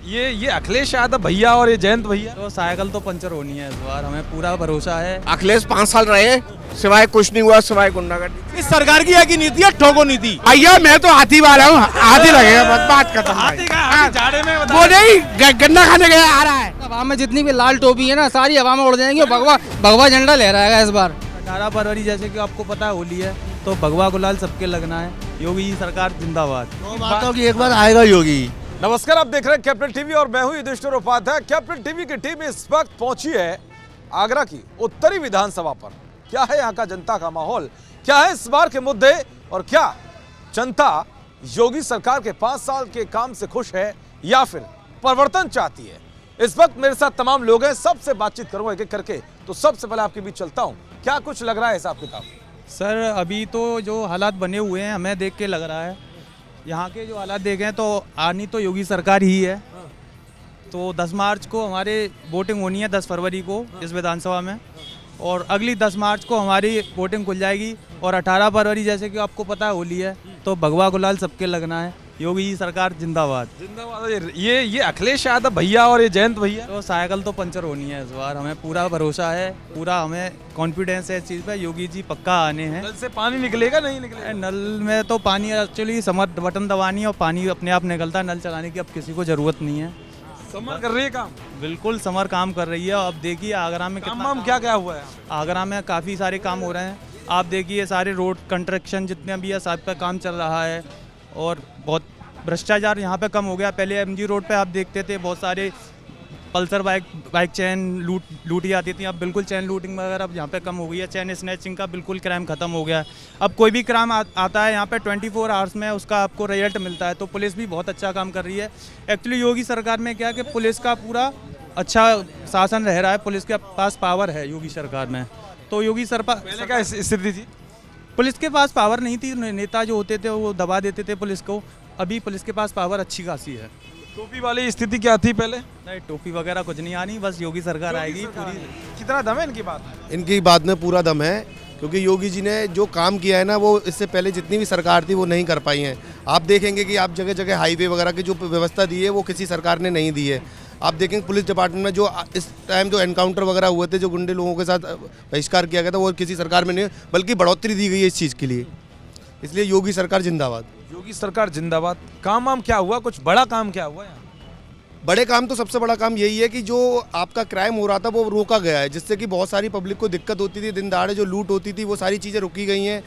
ये अखिलेश यादव भैया और ये जयंत भैया तो साइकिल तो पंचर होनी है इस बार, हमें पूरा भरोसा है। अखिलेश 5 साल रहे, सिवाय कुछ नहीं हुआ, सिवाय गुंडागर्दी। इस सरकार की एक ही नीति है, ठोको नीति। भैया मैं तो हाथी वाला हूँ, हाथी लगेगा, बस बात खत्म। जाड़े में वो नहीं गन्ना खाने गया आ रहा है। हवा में जितनी भी लाल टोपी है ना, सारी हवा में उड़ जाएंगी। भगवा झंडा लहराएगा इस बार। 18 फरवरी जैसे कि आपको पता है होली है, तो भगवा गुलाल सबके लगना है। योगी सरकार जिंदाबाद। बातों की एक बार आएगा योगी। नमस्कार, आप देख रहे हैं कैपिटल टीवी और मैं हूं युधिष्ठिर उपाध्याय। कैपिटल टीवी की टीम इस वक्त पहुंची है आगरा की उत्तरी विधानसभा पर। क्या है यहाँ का जनता का माहौल, क्या है इस बार के मुद्दे और क्या जनता योगी सरकार के 5 साल के काम से खुश है या फिर परिवर्तन चाहती है। इस वक्त मेरे साथ तमाम लोग हैं, सबसे बातचीत करूंगा एक एक करके। तो सबसे पहले आपके बीच चलता हूं, क्या कुछ लग रहा है हिसाब किताब? सर अभी तो जो हालात बने हुए हैं हमें देख के लग रहा है, यहाँ के जो हालात देखें तो आनी तो योगी सरकार ही है। तो 10 मार्च को हमारे वोटिंग होनी है, 10 फरवरी को इस विधानसभा में, और अगली 10 मार्च को हमारी वोटिंग खुल जाएगी। और 18 फरवरी जैसे कि आपको पता है होली है, तो भगवा गुलाल सबके लगना है। योगी सरकार जिंदाबाद। जिंदाबाद। ये अखिलेश यादव भैया और ये जयंत भैया तो साइकिल तो पंचर होनी है इस बार, हमें पूरा भरोसा है, पूरा हमें कॉन्फिडेंस है इस चीज़ पे। योगी जी पक्का आने हैं। नल से पानी निकलेगा नहीं निकलेगा? नल में तो पानी एक्चुअली समर बटन दबानी है और पानी अपने आप निकलता है। नल चलाने की अब किसी को ज़रूरत नहीं है। समर कर रही है काम? बिल्कुल समर काम कर रही है। अब देखिए आगरा में कितना क्या क्या हुआ है? आगरा में काफ़ी सारे काम हो रहे हैं। आप देखिए सारे रोड कंस्ट्रक्शन जितने भी है सब पे काम चल रहा है। और बहुत भ्रष्टाचार यहाँ पे कम हो गया। पहले एमजी रोड पे आप देखते थे बहुत सारे पल्सर बाइक चैन लूटी जाती थी। अब बिल्कुल चैन लूटिंग वगैरह अब यहाँ पे कम हो गई है। चैन स्नैचिंग का बिल्कुल क्राइम खत्म हो गया है। अब कोई भी क्राइम आता है यहाँ पे 24 आवर्स में उसका आपको रिजल्ट मिलता है। तो पुलिस भी बहुत अच्छा काम कर रही है। एक्चुअली योगी सरकार में क्या कि पुलिस का पूरा अच्छा शासन रह रहा है। पुलिस के पास पावर है योगी सरकार में। तो योगी सरकार पहले क्या स्थिति थी? पुलिस के पास पावर नहीं थी। नेता जो होते थे वो दबा देते थे पुलिस को। अभी पुलिस के पास पावर अच्छी खासी है। टोपी वाली स्थिति क्या थी पहले? नहीं, टोपी वगैरह कुछ नहीं आनी, बस योगी सरकार आएगी पूरी। कितना दम है इनकी बात? इनकी बात में पूरा दम है, क्योंकि योगी जी ने जो काम किया है ना, वो इससे पहले जितनी भी सरकार थी वो नहीं कर पाई हैं। आप देखेंगे कि आप जगह जगह हाईवे वगैरह की जो व्यवस्था दी है वो किसी सरकार ने नहीं दी है। आप देखेंगे पुलिस डिपार्टमेंट में जो इस टाइम जो एनकाउंटर वगैरह हुए थे, जो गुंडे लोगों के साथ बहिष्कार किया गया था, वो किसी सरकार में नहीं, बल्कि बढ़ोतरी दी गई है इस चीज़ के लिए। इसलिए योगी सरकार जिंदाबाद। योगी सरकार जिंदाबाद। काम वाम क्या हुआ? कुछ बड़ा काम क्या हुआ यहाँ? बड़े काम तो सबसे बड़ा काम यही है कि जो आपका क्राइम हो रहा था वो रोका गया है, जिससे कि बहुत सारी पब्लिक को दिक्कत होती थी। दिन दहाड़े जो लूट होती थी वो सारी चीज़ें रुकी गई हैं।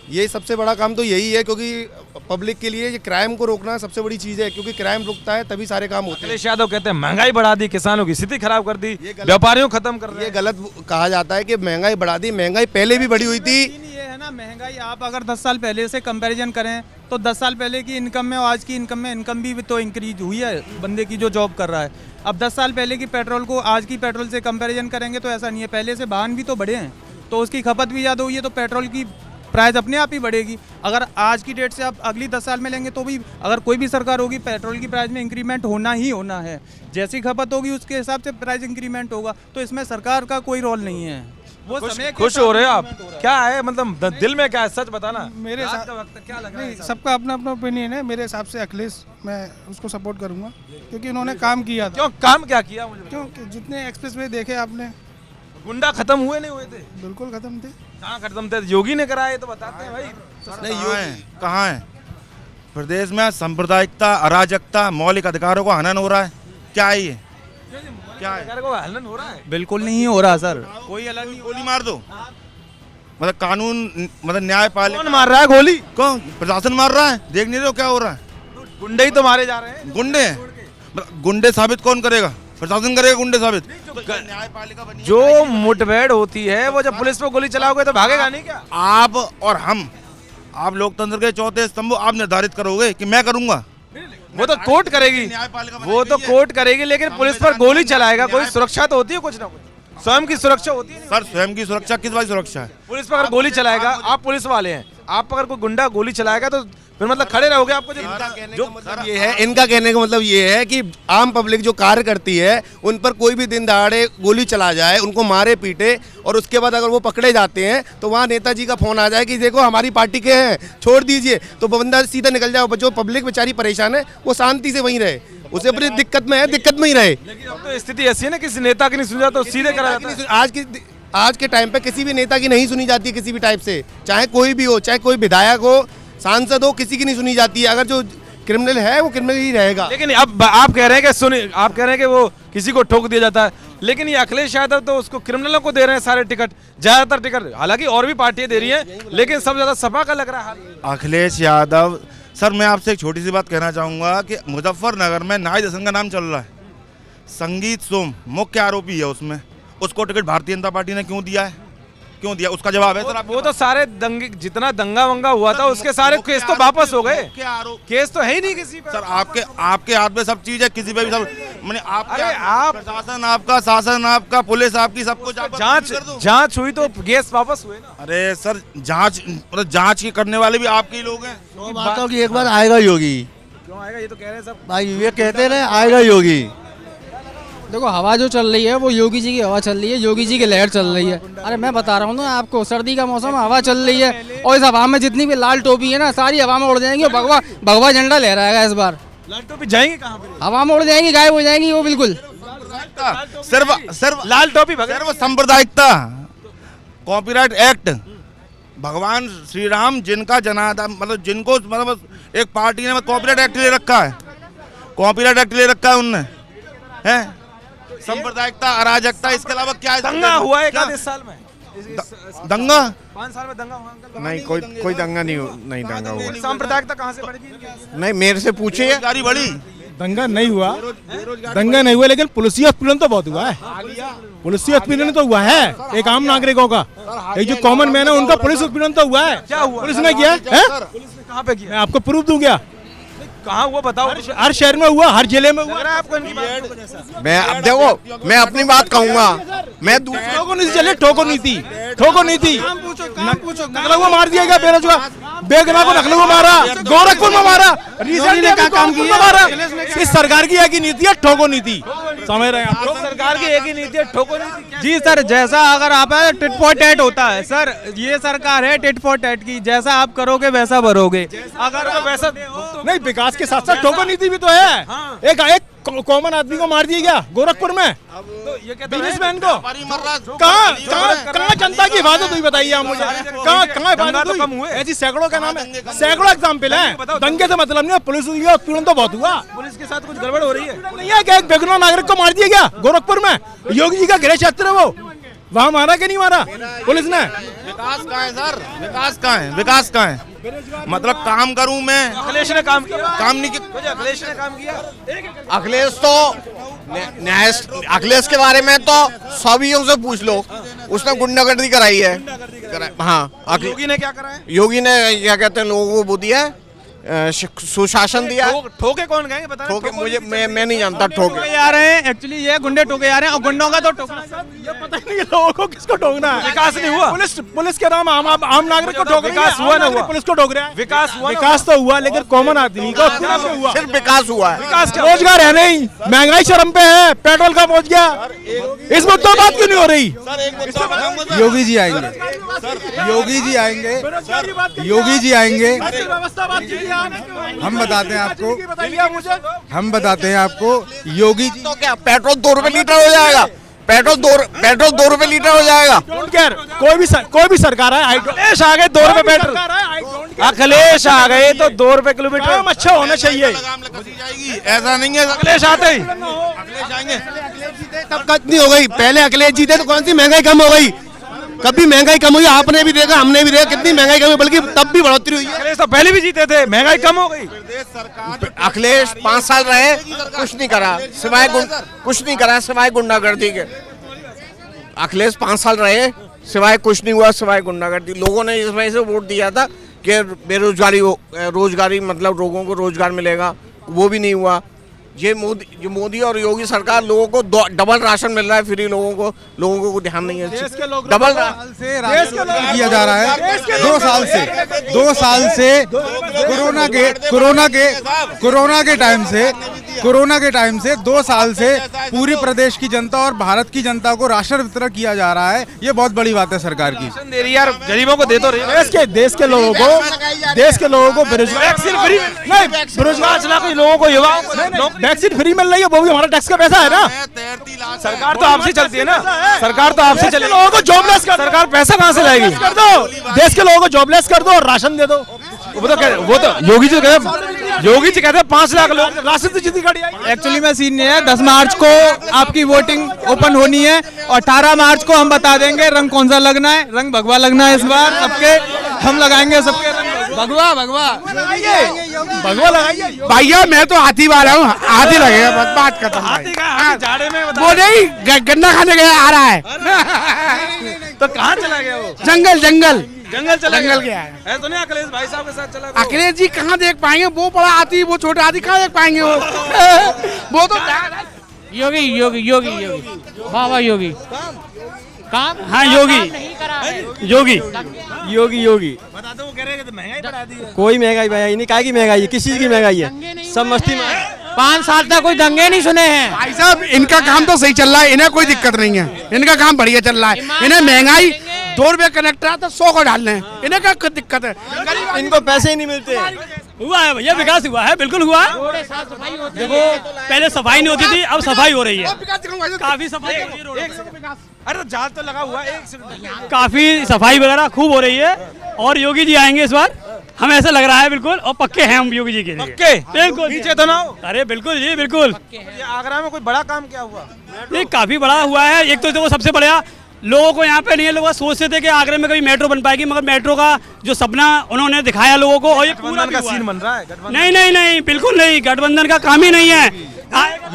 ये सबसे बड़ा काम तो यही है, क्योंकि पब्लिक के लिए ये क्राइम को रोकना सबसे बड़ी चीज़ है, क्योंकि क्राइम रुकता है तभी सारे काम होते हैं। अखिलेश यादव कहते हैं महंगाई बढ़ा दी, किसानों की स्थिति खराब कर दी, व्यापारियों खत्म कर रहे हैं। ये गलत कहा जाता है कि महंगाई बढ़ा दी। महंगाई पहले भी बढ़ी हुई थी। ये है ना, महंगाई आप अगर 10 साल पहले से कंपैरिजन करें तो 10 साल पहले की इनकम में और आज की इनकम में इनकम भी तो इंक्रीज हुई है बंदे की जो जॉब कर रहा है। अब 10 साल पहले की पेट्रोल को आज की पेट्रोल से कंपैरिजन करेंगे तो ऐसा नहीं है। पहले से वाहन भी तो बढ़े हैं, तो उसकी खपत भी ज़्यादा हुई है, तो पेट्रोल की प्राइस अपने आप ही बढ़ेगी। अगर आज की डेट से आप अगली 10 साल में लेंगे तो भी अगर कोई भी सरकार होगी, पेट्रोल की प्राइस में इंक्रीमेंट होना ही होना है। जैसी खपत होगी उसके हिसाब से प्राइस इंक्रीमेंट होगा। तो इसमें सरकार का कोई रोल नहीं है। वो खुश हो रहे हो आप? क्या है मतलब दिल में क्या है, सच बताना। मेरे रात साथ का वक्त क्या लग रहा है? सबका अपना अपना ओपिनियन है। मेरे हिसाब से अखिलेश, मैं उसको सपोर्ट करूंगा, क्योंकि उन्होंने काम किया था। क्यों काम क्या किया? मुझे क्यों जितने एक्सप्रेसवे देखे आपने, गुंडा खत्म हुए नहीं हुए थे? बिल्कुल खत्म थे। कहाँ खत्म थे? योगी ने कराए तो बताते हैं भाई। नहीं, योगी कहाँ है? प्रदेश में सांप्रदायिकता, अराजकता, मौलिक अधिकारों को हनन हो रहा है। क्या है ये? क्या है? सरकार को हनन हो रहा है? बिल्कुल नहीं हो रहा सर, कोई अलग नहीं। गोली मार दो, मतलब कानून, मतलब न्यायपालिका। कौन मार रहा है गोली? कौन? प्रशासन मार रहा है। देख नहीं रहे हो क्या हो रहा है? गुंडे ही तो मारे जा रहे हैं। गुंडे हैं। मतलब गुंडे साबित कौन करेगा? प्रशासन करेगा गुंडे साबित। न्यायपालिका बनी है। जो मुठभेड़ होती है वो जब पुलिस पे गोली चलाओगे तो भागेगा नहीं क्या? आप और हम, आप लोकतंत्र के चौथे स्तंभ आप निर्धारित करोगे कि मैं करूंगा? वो तो कोर्ट करेगी, वो तो कोर्ट करेगी, लेकिन पुलिस पर गोली चलाएगा। कोई सुरक्षा तो होती है कुछ ना कुछ, स्वयं की सुरक्षा होती है। सर स्वयं की सुरक्षा किस वाली सुरक्षा है? पुलिस पर अगर गोली चलाएगा, आप पुलिस वाले हैं, आप अगर कोई गुंडा गोली चलाएगा तो फिर मतलब खड़े रहोगे आपको? इनका कहने का मतलब ये है कि आम पब्लिक जो कार्य करती है उन पर कोई भी दिन दहाड़े गोली चला जाए, उनको मारे पीटे, और उसके बाद अगर वो पकड़े जाते हैं तो वहाँ नेताजी का फोन आ जाए कि देखो हमारी पार्टी के हैं, छोड़ दीजिए, तो बंदा सीधा निकल जाए। जो पब्लिक बेचारी परेशान है वो शांति से वहीं रहे। उसे अपनी दिक्कत में है, दिक्कत में ही रहे। लेकिन अब तो स्थिति ऐसी है ना, किसी नेता की नहीं सुन जाता तो सीधे करा जाता है। आज के टाइम पे किसी भी नेता की नहीं सुनी जाती, किसी भी टाइप से, चाहे कोई भी हो, चाहे कोई विधायक हो, सांसद हो, किसी की नहीं सुनी जाती है। अगर जो क्रिमिनल है वो क्रिमिनल ही रहेगा। लेकिन अब आप कह रहे हैं कि सुनिए, आप कह रहे हैं कि वो किसी को ठोक दिया जाता है, लेकिन ये अखिलेश यादव तो उसको क्रिमिनलों को दे रहे हैं सारे टिकट, ज्यादातर टिकट। हालांकि और भी पार्टियां दे रही हैं, लेकिन सब ज्यादा सपा का लग रहा है। अखिलेश यादव सर, मैं आपसे एक छोटी सी बात कहना चाहूँगा कि मुजफ्फरनगर में नाहिद हसन का नाम चल रहा है। संगीत सोम मुख्य आरोपी है उसमें, उसको टिकट भारतीय जनता पार्टी ने क्यों दिया है? क्यों दिया? उसका जवाब है सर। वो तो सारे दंगे, जितना दंगा वंगा हुआ था उसके सारे केस तो वापस हो गए। केस तो है ही नहीं किसी पर। सर आपके हाथ में सब चीज है, किसी पे भी सब मैंने अरे आप प्रशासन आपका, शासन आपका, पुलिस आपकी, सब कुछ जांच हुई तो केस वापस हुए ना। अरे सर जांच मतलब जांच की करने वाले भी आपके ही लोग हैं। बातों की एक बार आएगा योगी। क्यों आएगा? ये तो कह रहे हैं सब भाई ये कहते रहे आएगा योगी। देखो हवा जो चल रही है वो योगी जी की हवा चल रही है, योगी जी की लहर चल रही है। अरे मैं बता रहा हूँ ना आपको, सर्दी का मौसम, हवा चल रही है और इस हवा में जितनी भी लाल टोपी है ना सारी हवा में उड़ जाएंगी और भगवा भगवा झंडा लहराएगा इस बार। लाल टोपी जाएंगे कहाँ पे? हवा में उड़ जाएंगी, गायब हो जाएंगी वो बिल्कुल। सिर्फ लाल टोपी सर्व सांप्रदायिकता, कॉपीराइट एक्ट, भगवान श्री राम जिनका जनाधार मतलब जिनको मतलब एक पार्टी ने कॉपीराइट एक्ट ले रखा है, कॉपीराइट एक्ट ले रखा है उनने, है सांप्रदायिकता, अराजकता, इसके अलावा क्या है? दंगा हुआ है इस साल में? दंगा 5 साल में दंगा हुआ अंकल? नहीं, कोई दंगा नहीं दंगा हुआ। सांप्रदायिकता कहाँ से बढ़ेगी? नहीं, मेरे से पूछिए। बेरोजगारी बढ़ी। दंगा नहीं हुआ, दंगा नहीं हुआ, लेकिन पुलिस उत्पीड़न तो बहुत हुआ है। पुलिस उत्पीड़न तो हुआ है एक आम नागरिकों का, एक जो कॉमन मैन है उनका पुलिस उत्पीड़न तो हुआ है। क्या हुआ? पुलिस ने किया है? पुलिस ने कहाँ पे किया? मैं आपको प्रूफ दूं क्या? कहाँ हुआ बताओ। हर शहर में हुआ, हर जिले में हुआ। आपको इनकी बात मैं अब देखो, मैं अपनी बात कहूंगा, मैं दूसरों ठोको नीति चले, ठोको नीति, ठोको नीति। नकलवा मार दिया गया बेरोजगार, बेगुनाह को नकलवा मारा, गोरखपुर में मारा, रिसेंटली का काम किया मारा। इस सरकार की एक ही नीति है, ठोको नीति। समझ रहे हैं आप? सरकार की एक ही नीति है, ठोको नीति। जी सर, जैसा अगर आप टिट फॉर टैट होता है सर, ये सरकार है टिट फॉर टैट की, जैसा आप करोगे वैसा भरोगे। अगर वैसा नहीं, विकास के साथ साथ ठोको नीति भी तो है। एक कॉमन आदमी को मार दिया गया गोरखपुर में, बिजनेसमैन को। कहाँ जनता की हिफाजत हुई बताइए आप मुझे? कहाँ हिफाजत हुई? ऐसी सैकड़ों का नाम है, सैकड़ों एग्जाम्पल है। दंगे से मतलब नहीं, पुलिस उत्पीड़न तो बहुत हुआ। पुलिस के साथ कुछ गड़बड़ हो रही है? नहीं है क्या? एक बेगुनाह नागरिक को मार दिया गया गोरखपुर में, योगी जी का गृह क्षेत्र है वो, वहाँ मारा कि नहीं मारा पुलिस ने? विकास कहाँ है सर? विकास कहाँ है? विकास कहाँ है? मतलब काम करूं मैं? अखिलेश ने काम किया? काम नहीं किया। अखिलेश ने काम किया? अखिलेश तो न्याय, अखिलेश के बारे में तो सभीयों से पूछ लो, उसने गुंडागर्दी कराई है। हाँ, योगी ने क्या करा है? योगी ने क्या कहते हैं लोगों को वो दिया है, सुशासन दिया। ठोके कौन गए बता? ठोके मुझे मैं नहीं जानता। ठोके आ रहे हैं एक्चुअली, ये गुंडे ठोके जा रहे हैं और गुंडों का तो ठोकना ये पता ही नहीं लोगों को किसको ठोकना है। विकास नहीं हुआ। पुलिस के नाम आम नागरिक को ठोक रही है। विकास हुआ ना हुआ? पुलिस को ठोक रहा है। विकास हुआ? विकास तो हुआ, लेकिन कॉमन आदमी को हुआ। सिर्फ विकास हुआ है। विकास क्या? रोजगार है नहीं, महंगाई चरम पे है, पेट्रोल का पहुंच गया। इस मुद्दों पर बात क्यों नहीं हो रही? योगी जी आएंगे, योगी जी आएंगे, योगी जी आएंगे। हम बताते हैं आपको, योगी जी तो क्या पेट्रोल 2 रुपए लीटर हो जाएगा? पेट्रोल 2 रुपए लीटर हो जाएगा। डोंट केयर, कोई भी सरकार है। अखिलेश आ गए 2 रुपए पेट्रोल, अखिलेश आ गए तो 2 रुपए किलोमीटर अच्छा होना चाहिए। ऐसा नहीं है, अखिलेश आते ही अखिलेश आएंगे। तब कितनी हो गई? पहले अखिलेश जीते तो कौन सी महंगाई कम हो गई? कभी महंगाई कम हुई? आपने भी देखा, हमने भी देखा, कितनी महंगाई कम हुई, बल्कि तब भी बढ़ोतरी हुई है। अखिलेश तो पहले भी जीते थे, महंगाई कम हो गई। अखिलेश 5 साल रहे, कुछ नहीं करा सिवाय गुंडागर्दी के। अखिलेश 5 साल रहे, सिवाय कुछ नहीं हुआ, सिवाय गुंडागर्दी। लोगों ने इस वजह से वोट दिया था कि रोजगारी मतलब लोगों को रोजगार मिलेगा, वो भी नहीं हुआ। ये मोदी और योगी सरकार लोगों को डबल राशन मिल रहा है फ्री, लोगों को ध्यान नहीं है। डबल किया जा रहा है 2 साल से कोरोना के टाइम से 2 साल से पूरी प्रदेश की जनता और भारत की जनता को राशन वितरण किया जा रहा है। ये बहुत बड़ी बात है सरकार की। राशन दे रही यार, गरीबों को दे तो रही है। देश के लोगों को बेरोजगार, वैक्सीन फ्री नहीं, बेरोजगार चला कोई लोगों को, युवाओं को वैक्सीन फ्री मिल रही है, वो भी हमारा टैक्स का पैसा है ना। सरकार तो आपसे चलती है ना, सरकार तो आपसे चलेगी। लोगों को जॉबलेस कर, सरकार पैसा कहाँ से लाएगी? कर दो, देश के लोगों को जॉबलेस कर दो और राशन दे दो। वो तो योगी जी कहते हैं 5 लाख लोग राशन से जितनी गाड़ी आई। एक्चुअली में सीन ये है, 10 मार्च को आपकी वोटिंग ओपन होनी है और 18 मार्च को हम बता देंगे रंग कौन सा लगना है। रंग भगवा लगना है इस बार सबके, हम लगाएंगे सबके रंग भगवा। भगवा लगाइए भैया, मैं तो हाथी वाला हूँ, हाथी लगेगा, बात खत्म। जाड़े में वो नहीं, गन्ना खाने गया आ रहा है। तो कहाँ चला गया वो? जंगल जंगल चला जंगल गया है। ऐसा तो नहीं अखिलेश भाई साहब के साथ चला गया? अखिलेश जी कहाँ देख पाएंगे, वो बड़ा हाथी, वो छोटा हाथी कहाँ देख पाएंगे वो तो योगी योगी योगी योगी, वाह योगी काम। हाँ योगी योगी योगी योगी। बता दो, वो कह रहे हैं कि महंगाई बढ़ा दी है। कोई महंगाई नहीं, काय की महंगाई है, किस चीज की महंगाई है, सब मस्ती में। 5 साल तक कोई दंगे नहीं सुने हैं भाई साहब। इनका काम तो सही चल रहा है, इन्हें कोई दिक्कत नहीं है, इनका काम बढ़िया चल रहा है। इन्हें महंगाई 2 रुपए कनेक्टर आता 100 को डालने हैं, इन्हें क्या दिक्कत है? इनको पैसे ही नहीं मिलते। हुआ है भैया, विकास हुआ है, बिल्कुल हुआ। देखो पहले सफाई नहीं होती थी, अब सफाई हो रही है, काफी सफाई हो रही है। अरे तो जाल तो लगा हुआ है, 1 सेकंड। काफी सफाई वगैरह खूब हो रही है और योगी जी आएंगे इस बार, हमें ऐसा लग रहा है बिल्कुल, और पक्के हैं हम योगी जी के लिए। पक्के? बिल्कुल, पीछे तो ना हो। अरे बिल्कुल जी बिल्कुल। ये आगरा में कोई बड़ा काम क्या हुआ? ये काफी बड़ा हुआ है। एक तो देखो सबसे बड़ा, लोगों को यहाँ पे नहीं है, लोग सोचते थे कि आगरे में कभी मेट्रो बन पाएगी, मगर मेट्रो का जो सपना उन्होंने दिखाया लोगों को, और ये पूरा गठबंधन का सीन बन रहा है। गठबंधन नहीं नहीं नहीं, बिल्कुल नहीं, गठबंधन का काम ही नहीं है।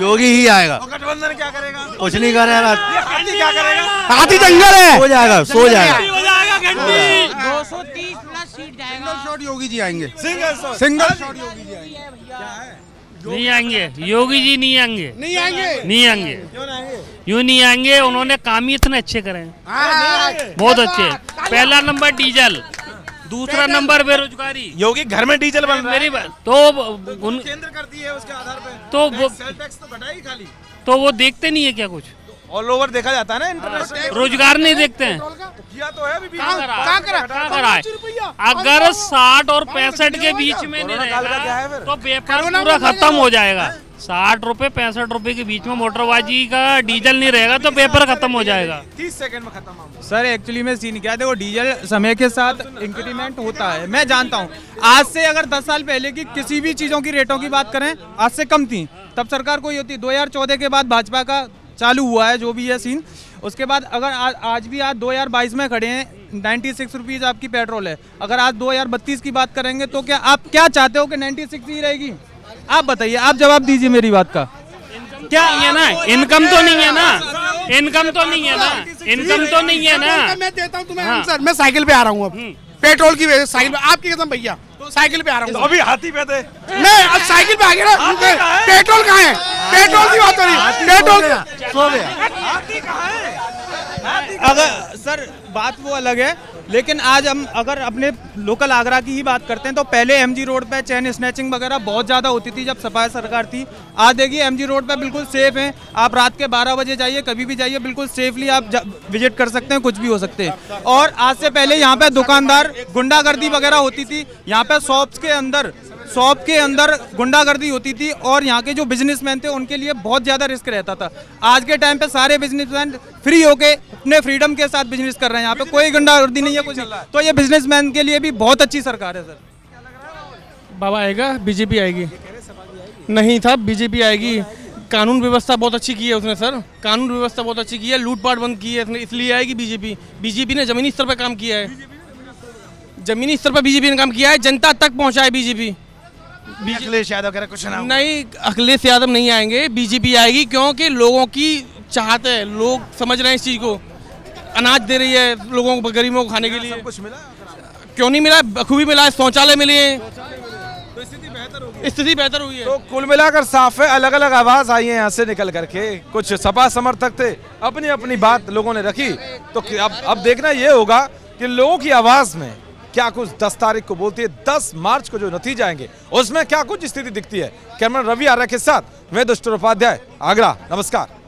योगी ही आएगा, गठबंधन क्या करेगा? कुछ नहीं करेगा। हाथी क्या करेगा? हाथी जंगल है, हो जाएगा, सो जाएगा। हो जाएगा घंटी। 230 प्लस सीट जाएगा। सिंगल शॉट योगी जी आएंगे, single shot. Single shot Yogi ji आएंगे। नहीं आएंगे योगी जी, नहीं आएंगे, नहीं आएंगे, नहीं आएंगे, क्यों नहीं आएंगे? यूँ नहीं आएंगे। उन्होंने काम ही इतने अच्छे करे हैं, बहुत अच्छे। पहला नंबर डीजल, दूसरा नंबर बेरोजगारी। योगी घर में डीजल बन रहा है। मेरी बात तो केंद्र करती है उसके आधार पे, तो वो सेल टैक्स तो घटाई खाली। तो वो देखते नहीं है क्या कुछ, ऑल ओवर देखा जाता है ना, इंटरनेशनल। रोजगार नहीं देखते हैं। किया तो है अभी। कहाँ करा है? अगर 60 और 65 के बीच में नहीं रहेगा तो व्यापार पूरा खत्म हो जाएगा। 60 रुपए 65 रुपए के बीच में मोटरबाजी का डीजल नहीं रहेगा तो पेपर खत्म हो जाएगा। 30 सेकंड में खत्म होगा। सर एक्चुअली में सीन क्या है, देखो डीजल समय के साथ इंक्रीमेंट होता है, मैं जानता हूँ। आज से अगर 10 साल पहले की किसी भी चीज़ों की रेटों की बात करें, आज से कम थी, तब सरकार कोई होती। 2014 के बाद भाजपा का चालू हुआ है जो भी है सीन। उसके बाद अगर आज भी आज 2022 में खड़े हैं, 96 रुपीज़ आपकी पेट्रोल है। अगर आज 2032 की बात करेंगे तो क्या आप क्या चाहते हो कि 96 ही रहेगी? आप बताइए, आप जवाब दीजिए मेरी बात का। क्या है ना, इनकम तो नहीं है ना, इनकम तो नहीं है ना, इनकम तो नहीं है ना। मैं देता हूँ तुम्हें आंसर। मैं साइकिल पे आ रहा हूँ अब, पेट्रोल की वजह से साइकिल पे। आपकी कसम भैया, साइकिल पे आ रहा हूँ। अभी हाथी पे थे। मैं अब साइकिल पे आ गया ना। पेट्रोल कहाँ है? पेट्रोल की बात हो रही, पेट्रोल सो गया। हाथी कहाँ है? अगर सर बात वो अलग है, लेकिन आज हम अगर अपने लोकल आगरा की ही बात करते हैं तो पहले एमजी रोड पे चैन स्नैचिंग वगैरह बहुत ज़्यादा होती थी जब सपा सरकार थी। आज देखिए एमजी रोड पे बिल्कुल सेफ है, आप रात के 12 बजे जाइए, कभी भी जाइए, बिल्कुल सेफली आप विजिट कर सकते हैं, कुछ भी हो सकते हैं। और आज से पहले यहाँ पे दुकानदार गुंडागर्दी वगैरह होती थी, यहाँ पे शॉप के अंदर गुंडागर्दी होती थी और यहाँ के जो बिजनेसमैन थे उनके लिए बहुत ज़्यादा रिस्क रहता था। आज के टाइम पे सारे बिजनेसमैन फ्री होके अपने फ्रीडम के साथ बिजनेस कर रहे हैं, यहाँ पे कोई गुंडागर्दी नहीं है, कुछ नहीं। तो ये बिजनेसमैन के लिए भी बहुत अच्छी सरकार है सर। बाबा आएगा, बीजेपी आएगी। नहीं था, बीजेपी आएगी। कानून व्यवस्था बहुत अच्छी की है उसने सर, कानून व्यवस्था बहुत अच्छी की है, लूटपाट बंद की है उसने, इसलिए आएगी बीजेपी। बीजेपी ने जमीनी स्तर पर काम किया है, जमीनी स्तर पर बीजेपी ने काम किया है, जनता तक पहुंचा है बीजेपी। अखिलेश यादव कह रहे कुछ ना हो। नहीं, अखिलेश यादव नहीं आएंगे, बीजेपी आएगी, क्योंकि लोगों की चाहत है, लोग समझ रहे हैं इस चीज़ को। अनाज दे रही है लोगों को, गरीबों को खाने के लिए। कुछ मिला? क्यों नहीं मिला? बखूबी मिला है, शौचालय मिले हैं, स्थिति बेहतर हुई है। तो कुल मिलाकर साफ है, अलग अलग आवाज आई है यहाँ से निकल करके। कुछ सपा समर्थक थे, अपनी अपनी बात लोगों ने रखी। तो अब देखना ये होगा कि लोगों की आवाज में क्या कुछ 10 तारीख को बोलती है, 10 मार्च को जो नतीजे आएंगे उसमें क्या कुछ स्थिति दिखती है। कैमरा रवि आर्य के साथ मैं दुष्ट उपाध्याय, आगरा। नमस्कार।